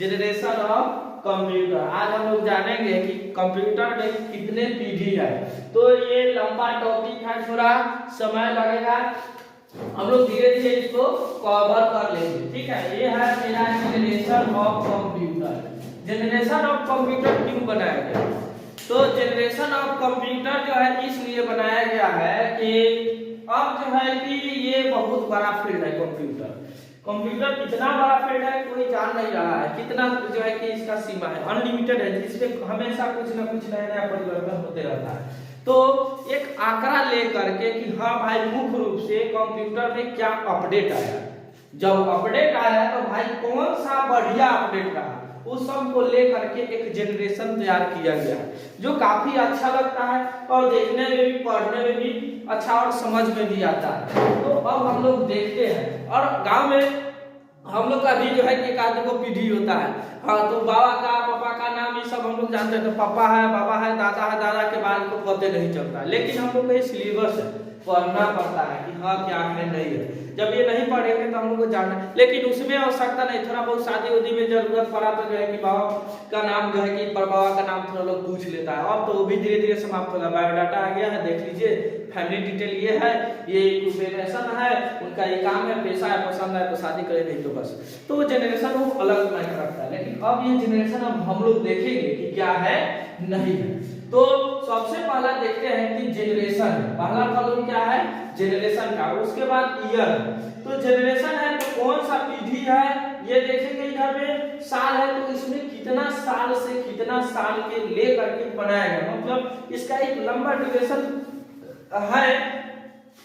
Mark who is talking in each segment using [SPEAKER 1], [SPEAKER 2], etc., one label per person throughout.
[SPEAKER 1] Generation of computer. आज हम लोग जानेंगे कि कंप्यूटर में कितने पीढ़ी है। तो ये लंबा टॉपिक है, थोड़ा समय लगेगा, हम लोग धीरे धीरे इसको कवर कर लेंगे। ठीक है, ये है मेरा generation of computer. Generation of computer क्यों बनाया गया? तो जनरेशन ऑफ कंप्यूटर जो है इसलिए बनाया गया है कि अब जो है कि ये बहुत बड़ा फील्ड है कंप्यूटर। कंप्यूटर इतना बड़ा फील्ड है कोई जान नहीं रहा है कितना जो है कि इसका सीमा है, अनलिमिटेड है, जिसमें हमेशा कुछ ना कुछ नया नया परिवर्तन होते रहता है। तो एक आंकड़ा लेकर के कि हाँ भाई मुख्य रूप से कंप्यूटर में क्या अपडेट आया, जब अपडेट आया तो भाई कौन सा बढ़िया अपडेट रहा, उस सब को लेकर के एक जनरेशन तैयार किया गया जो काफी अच्छा लगता है और देखने में भी पढ़ने में भी अच्छा और समझ में भी आता है। तो अब हम लोग देखते हैं, और गांव में हम लोग का भी जो है कि एक आदमी को पीढ़ी होता है। हाँ, तो बाबा का पापा का नाम ये सब हम लोग जानते हैं, तो पापा है, बाबा है, दादा के बारे में पता नहीं चलता, लेकिन हम लोग का ये सिलेबस है, पढ़ना पड़ता है कि हाँ क्या है नहीं है। जब ये नहीं पढ़ेंगे तो हम लोग को जानना, लेकिन उसमें आवश्यकता नहीं, थोड़ा बहुत शादी उदी में जरूरत पड़ा तो जो है कि बाबा का नाम जो है कि बाबा का नाम थोड़ा लोग पूछ लेता है। अब तो वो भी धीरे धीरे समाप्त होगा, बायोडाटा आ गया है, देख लीजिए, फैमिली डिटेल ये है, ये प्रोफेशन है, उनका ये काम है, पैसा है, पसंद है तो शादी करे, नहीं तो बस। तो जनरेशन वो अलग मायने रखता है, लेकिन अब ये जनरेशन अब हम लोग देखेंगे कि क्या है नहीं है। तो सबसे पहला देखते हैं कि जनरेशन, पहला कॉलम क्या है जनरेशन का, उसके बाद ईयर। तो जनरेशन है तो कौन सा पीढ़ी है ये देखेंगे, इधर में साल है तो इसमें कितना साल से कितना साल के लेकर के बनाया गया, मतलब इसका एक लंबा ड्यूरेशन है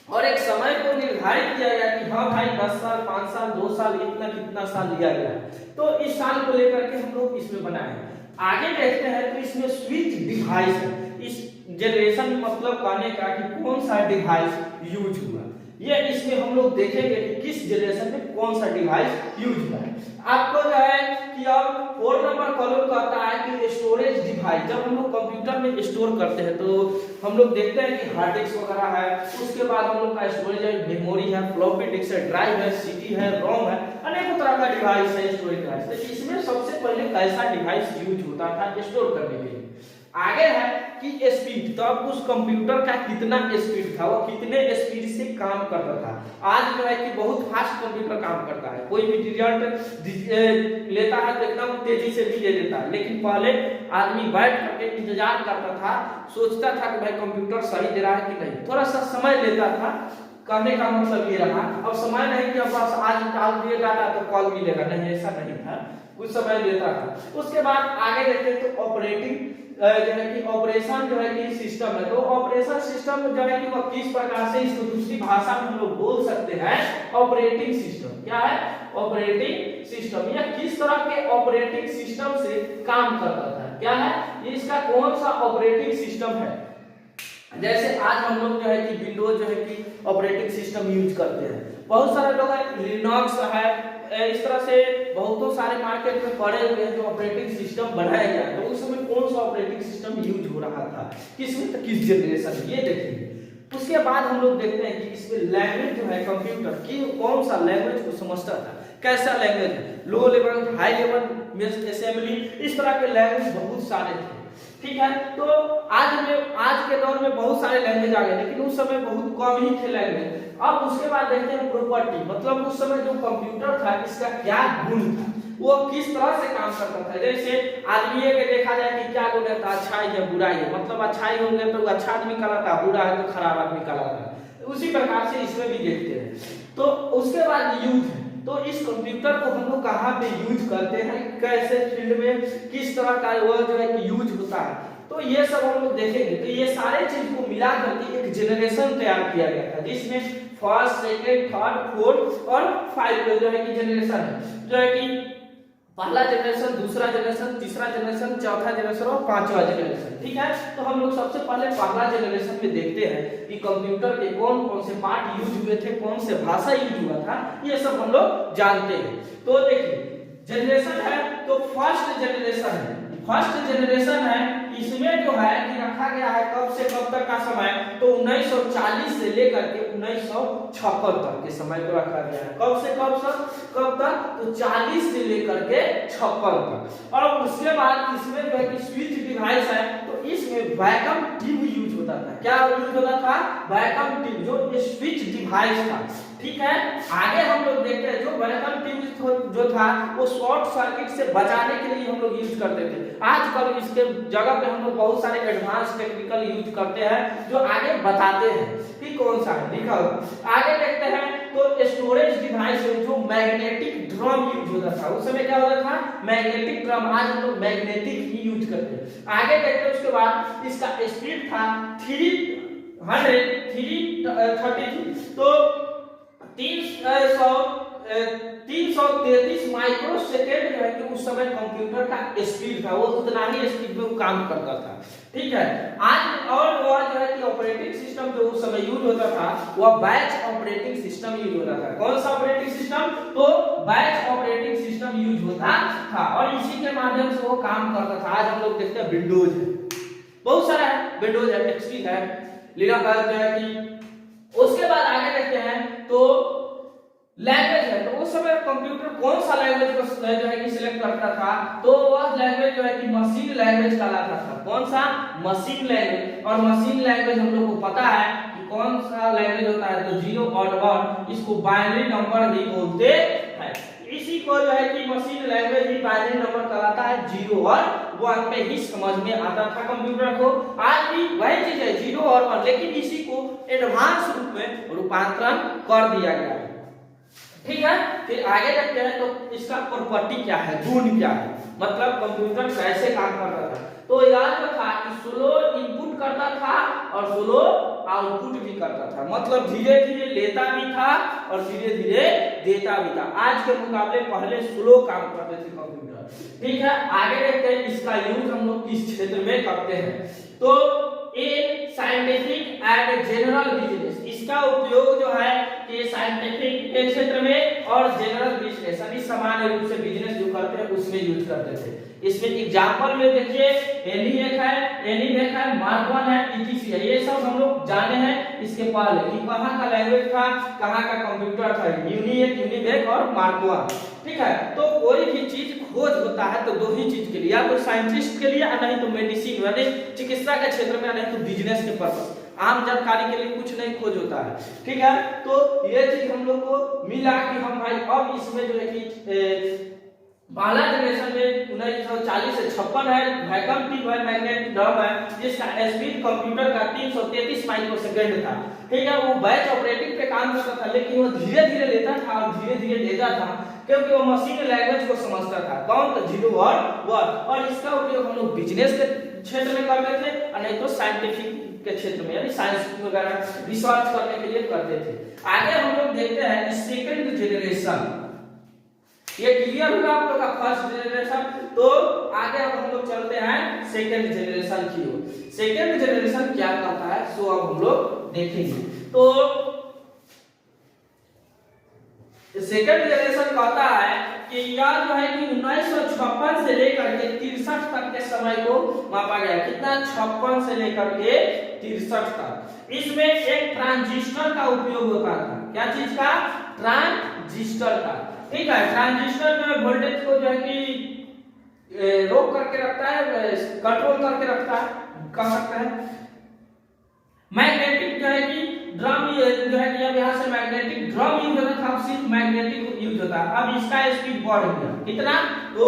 [SPEAKER 1] और एक समय को निर्धारित किया गया कि हाँ भाई 10 साल 5 साल 2 साल इतना कितना साल लिया गया, तो इस साल को लेकर के हम लोग इसमें बनाए। आगे देखते हैं तो इसमें स्विच डिवाइस है, इस जनरेशन मतलब कहने का कि कौन सा डिवाइस यूज हुआ, ये इसमें हम लोग देखेंगे कि किस जनरेशन में कौन सा डिवाइस यूज हुआ है। आपको जो है कि अब 4 नंबर कॉलम कहता है कि स्टोरेज डिवाइस, जब हम लोग कंप्यूटर में स्टोर करते हैं तो हम लोग देखते हैं कि हार्ड डिस्क वगैरह है, उसके बाद हम लोग का स्टोरेज है, मेमोरी है, फ्लॉपी डिस्क है, ड्राइव है, सीडी है, रोम है, अनेकों तरह का डिवाइस है स्टोरेज डिवाइस। तो इसमें सबसे पहले कैसा डिवाइस यूज होता था स्टोर करने के लिए। आगे है कि स्पीड, तो अब उस कंप्यूटर का कितना स्पीड था, वो कितने स्पीड से काम करता था। आज जो है कि बहुत फास्ट कंप्यूटर काम करता है, कोई भी रिजल्ट लेता है तो एकदम तेजी से भी ले लेता है, लेकिन पहले आदमी बैठ करके इंतजार करता था, सोचता था कि भाई कंप्यूटर सही दे रहा है कि नहीं, थोड़ा सा समय लेता था। कहने का मतलब ये रहा, अब समय नहीं कि बस आज निकाल दिए डाटा तो कॉल मिलेगा, नहीं, ऐसा नहीं था, कुछ समय लेता था। उसके बाद आगे देखते हैं तो ऑपरेटिंग जो है कि ऑपरेशन जो है कि सिस्टम है, तो ऑपरेशन सिस्टम जो है कि वो किस प्रकार से इसको दूसरी भाषा में हम लोग बोल सकते हैं ऑपरेटिंग सिस्टम। क्या है ऑपरेटिंग सिस्टम, या किस तरह के ऑपरेटिंग सिस्टम से काम करता था, क्या है ये इसका कौन सा ऑपरेटिंग सिस्टम है। जैसे आज हम लोग जो है कि विंडोज जो है कि ऑपरेटिंग सिस्टम यूज करते हैं, बहुत सारे लोग है लिनक्स है, इस तरह से बहुतों सारे मार्केट में पड़े हुए हैं जो ऑपरेटिंग सिस्टम बनाया गया, तो उस समय कौन सा ऑपरेटिंग सिस्टम यूज हो रहा था, किसमें तो किस जनरेशन, ये देखेंगे। उसके बाद हम लोग देखते हैं कि इसमें लैंग्वेज जो है कंप्यूटर की कौन सा लैंग्वेज को समझता था, कैसा लैंग्वेज है, low level, high level, assembly, इस तरह के लैंग्वेज बहुत सारे थे। ठीक है, तो आज के दौर में बहुत सारे लैंग्वेज आ गए, लेकिन उस समय बहुत कम ही थे लैंग्वेज। अब उसके बाद देखते हैं प्रॉपर्टी, मतलब उस समय जो कंप्यूटर था इसका क्या गुण था, वो किस तरह से काम करता था। जैसे आदमी के देखा जाए कि क्या गुण है, अच्छाई है बुराई है, मतलब अच्छाई होंगे तो अच्छा आदमी कहलाता, बुरा है तो खराब आदमी कहलाता, उसी प्रकार से इसमें भी देखते हैं। तो उसके बाद यूज है, तो इस कंप्यूटर को हम लोग कहाँ पे यूज करते हैं, कैसे फील्ड में, किस तरह का वो जो है कि यूज होता है, तो ये सब हम लोग देखेंगे। तो ये सारे चीज को मिला करके एक जनरेशन तैयार किया गया था, जिसमें फर्स्ट, सेकंड, थर्ड, फोर्थ और 5 जो है कि जनरेशन है, जो है कि पहला जनरेशन, दूसरा जनरेशन, तीसरा जनरेशन, चौथा जनरेशन और 5वां जनरेशन। ठीक है, तो हम लोग सबसे पहले पहला जनरेशन में देखते हैं कि कंप्यूटर के कौन कौन से पार्ट यूज हुए थे, कौन से भाषा यूज हुआ था, ये सब हम लोग जानते हैं। तो देखिए जनरेशन है तो फर्स्ट जनरेशन है, फर्स्ट जनरेशन है इसमें जो है कि रखा गया है कब से कब तक का समय, तो 1940 से लेकर के 1956 तक के समय को रखा गया है। कब से कब तक, तो 40 से लेकर के 56 तक। और उसके बाद इसमें जो है कि स्विच डिवाइस है, तो इसमें वैक्यूम ट्यूब यूज होता था। क्या यूज होता था? वैक्यूम ट्यूब, जो ये स्विच डिवाइस था। ठीक है, आगे हम लोग देखते हैं जो वैक्यूम ट्यूब जो था वो शॉर्ट सर्किट से बचाने के लिए हम लोग यूज करते थे। आजकल इसके जगह पे हम लोग बहुत सारे एडवांस टेक्निकल यूज करते हैं जो आगे बताते हैं कि कौन सा है, लिखा होगा। आगे देखते हैं तो स्टोरेज डिवाइस जो मैग्नेटिक ड्रम यूज होता था, उस समय क्या होता था? Magnetic drum. आज हम लोग मैग्नेटिक ही यूज करते हैं। आगे देखते हैं उसके बाद इसका स्पीड था 333, तो 333 माइक्रो सेकेंड जो है कि उस समय कंप्यूटर का स्पीड था, वो उतना ही स्पीड में वो काम करता था। ठीक है, आज और वो जो है कि ऑपरेटिंग सिस्टम जो उस समय यूज होता था वह बैच ऑपरेटिंग सिस्टम यूज होता था। कौन सा ऑपरेटिंग सिस्टम? तो बैच ऑपरेटिंग सिस्टम यूज होता था और इसी के माध्यम से वो काम करता था। आज हम लोग देखते हैं विंडोज है, बहुत सारा है, विंडोज है, एक्सपी है, लिनक्स जो है कि। उसके बाद आगे देखते हैं तो लैंग्वेज है, तो उस समय कंप्यूटर कौन सा लैंग्वेज को जो है कि सिलेक्ट करता था, तो वह लैंग्वेज जो है कि मशीन लैंग्वेज कहलाता था। कौन सा? Machine language. और मशीन लैंग्वेज हम लोग को पता है कि कौन सा लैंग्वेज होता है, तो 0 और 1, इसको बाइनरी नंबर भी बोलते हैं। इसी को जो है कि मशीन लैंग्वेज ही बाइनरी नंबर कहलाता है। 0 और 1 पे ही समझ में आता था कंप्यूटर को। आज भी वही चीज है, 0 और 1, लेकिन इसी को एडवांस रूप में रूपांतरण कर दिया गया है। ठीक है, फिर आगे देखते हैं तो इसका प्रॉपर्टी क्या है, गुण क्या है, मतलब कंप्यूटर कैसे काम करता था। तो याद रखा कि स्लो इनपुट करता था और स्लो आउटपुट भी करता था, मतलब धीरे धीरे लेता भी था और धीरे धीरे देता भी था। आज के मुकाबले पहले स्लो काम करते थे कंप्यूटर। ठीक है, आगे देखते हैं इसका यूज हम लोग किस क्षेत्र में करते हैं, तो in scientific and general business. इसका उपयोग जो है कि साइंटिफिक के क्षेत्र में और जनरल बिजनेस, यानी सामान्य रूप से बिजनेस जो करते हैं उसमें यूज करते थे। इसमें एग्जांपल में देखिए एनीमेक है, मार्क 1 है, ईटीसी है, ये सब हम लोग जाने हैं इसके पहले कि कहां का लैंग्वेज था, कहां का कंप्यूटर था, यूनिमेक और मार्क 1। ठीक है, तो कोई भी चीज खोज होता है तो दो ही चीज के लिए, या तो साइंटिस्ट के लिए, नहीं तो मेडिसिन यानी चिकित्सा के क्षेत्र में, नहीं तो बिजनेस के पर्पस, आम जानकारी के लिए कुछ नहीं खोज होता है। ठीक है, तो ये चीज हम लोग को मिला कि हम भाई अब इसमें जो है कि पहला जनरेशन में 1940 से 56 है, वैक्यूम ट्यूब है, मैग्नेटिक ड्रम है, जिसका स्पीड कंप्यूटर का 333 माइक्रोसेकंड था। ठीक है, वो बैच ऑपरेटिंग पे काम करता था, लेकिन वो धीरे धीरे लेता था और धीरे धीरे देता था, क्योंकि वो मशीन लैंग्वेज को समझता था। कौन? तो 0 और 1। और इसका उपयोग हम लोग बिजनेस के क्षेत्र में करते थे और नहीं तो साइंटिफिक के क्षेत्र में, यानी साइंस वगैरह रिसर्च करने के लिए करते थे। आगे हम लोग देखते हैं सेकंड जनरेशन। ये क्लियर हुआ आप लोग का फर्स्ट जनरेशन, तो आगे अब हम लोग चलते हैं सेकंड जनरेशन की ओर। सेकंड जनरेशन क्या करता है सो अब हम लोग देखेंगे। तो सेकंड जनरेशन कहता है कि यह जो है कि 1956 से लेकर के 63 तक के समय को मापा गया। कितना? 56 से लेकर के 63 तक। इसमें एक ट्रांजिस्टर का उपयोग होता था। क्या चीज का? ट्रांजिस्टर का। ठीक है, ट्रांजिस्टर में वोल्टेज को जो है कि रोक करके रखता है, कंट्रोल करके रखता है, कह सकते हैं। मैग्नेटिक जो है कि ड्रम जो है कि अब यहाँ से मैग्नेटिक ड्रम यूज होता था, अब सिर्फ मैग्नेटिक यूज होता है। अब इसका स्पीड बढ़ गया, कितना? तो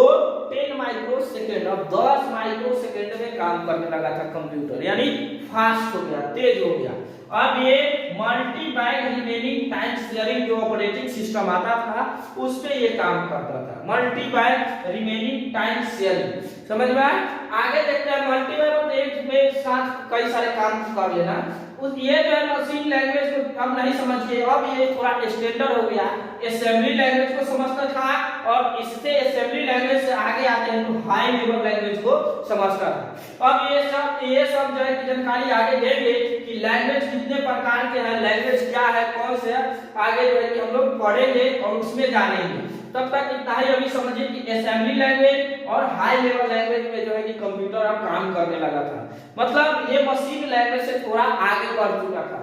[SPEAKER 1] 10 माइक्रो सेकेंड, अब 10 माइक्रो सेकेंड में काम करने लगा था कंप्यूटर, यानी फास्ट हो गया, तेज हो गया। अब ये multi bag remaining time sharing जो ऑपरेटिंग सिस्टम आता था उस पे ये काम करता था, multi bag remaining time sharing. समझ में आया? आगे देखते हैं मल्टी बैग मतलब एक में साथ कई सारे काम कर लेना। उस ये जो है मशीन लैंग्वेज को अब नहीं समझिए, अब ये थोड़ा स्टैंडर्ड हो गया। असेंबली लैंग्वेज को समझता था और इससे असेंबली लैंग्वेज से आगे आते हैं तो हाई लेवल लैंग्वेज को समझता था। अब ये सब जो है कि जानकारी आगे देंगे कि लैंग्वेज कितने प्रकार के हैं, लैंग्वेज क्या है, कौन से है, आगे जो है कि हम लोग पढ़ेंगे और उसमें जानेंगे। तब तक इतना ही अभी समझिए कि असेंबली लैंग्वेज और हाई लेवल लैंग्वेज में जो है कि कंप्यूटर अब काम करने लगा था, मतलब ये मशीन लैंग्वेज से थोड़ा आगे बढ़ चुका था।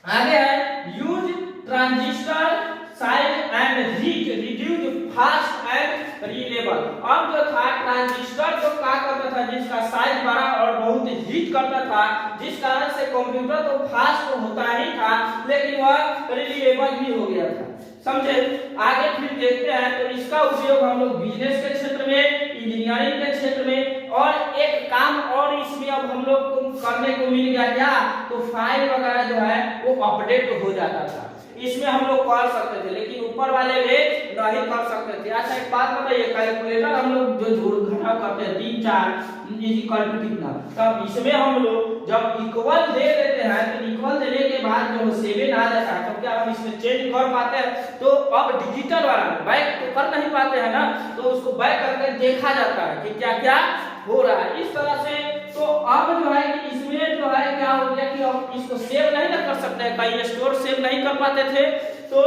[SPEAKER 1] आगे है use transistor size and heat reduce fast and reliable. अब जो था ट्रांजिस्टर जो क्या करता था, जिसका साइज बड़ा और बहुत हीट करता था, जिस कारण से कंप्यूटर तो फास्ट होता ही था लेकिन वह रिलेबल भी हो गया था, समझे। आगे फिर देखते हैं तो इसका उपयोग हम लोग बिजनेस के क्षेत्र में, इंजीनियरिंग के क्षेत्र में, और एक काम और इसमें अब हम लोग को करने को मिल गया क्या, तो फाइल वगैरह जो है वो अपडेट हो जाता था, इसमें हम लोग कर सकते थे, लेकिन ऊपर वाले में नहीं कर सकते थे। अच्छा एक बात बताइए, कैलकुलेटर हम लोग जो जोड़ घटाव करते हैं 3 4 इक्वल टू कितना, तब इसमें हम लोग जब इक्वल दे देते हैं तो इक्वल देने के बाद जो 7 आ जाता है, तो क्या हम इसमें चेंज कर पाते हैं, तो अब डिजिटल वाला बैक तो कर नहीं पाते हैं ना, तो उसको बैक करके देखा जाता है कि क्या क्या हो रहा है इस तरह से। तो अब जो है कि इसमें जो है क्या हो गया कि हम इसको सेव नहीं ना कर सकते हैं, कहीं स्टोर सेव नहीं कर पाते थे, तो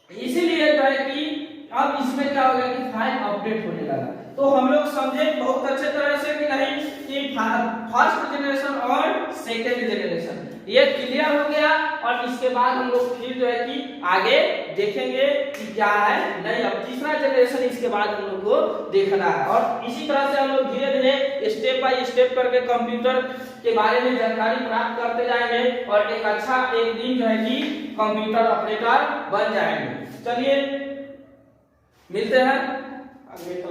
[SPEAKER 1] इसीलिए जो है कि अब इसमें क्या हो गया कि फाइल अपडेट होने लगा। तो हम लोग समझे बहुत अच्छे तरह से कि नहीं कि फर्स्ट जनरेशन और सेकेंड जनरेशन ये क्लियर हो गया, और इसके बाद हम लोग फिर जो है कि आगे देखेंगे कि क्या है नहीं, अब तीसरा जनरेशन इसके बाद हम लोग को देखना है, और इसी तरह से हम लोग धीरे धीरे स्टेप बाय स्टेप करके कंप्यूटर के बारे में जानकारी प्राप्त करते जाएंगे, और एक अच्छा एक दिन जो है कि कंप्यूटर ऑपरेटर बन जाएंगे। चलिए मिलते हैं अगले क्लास।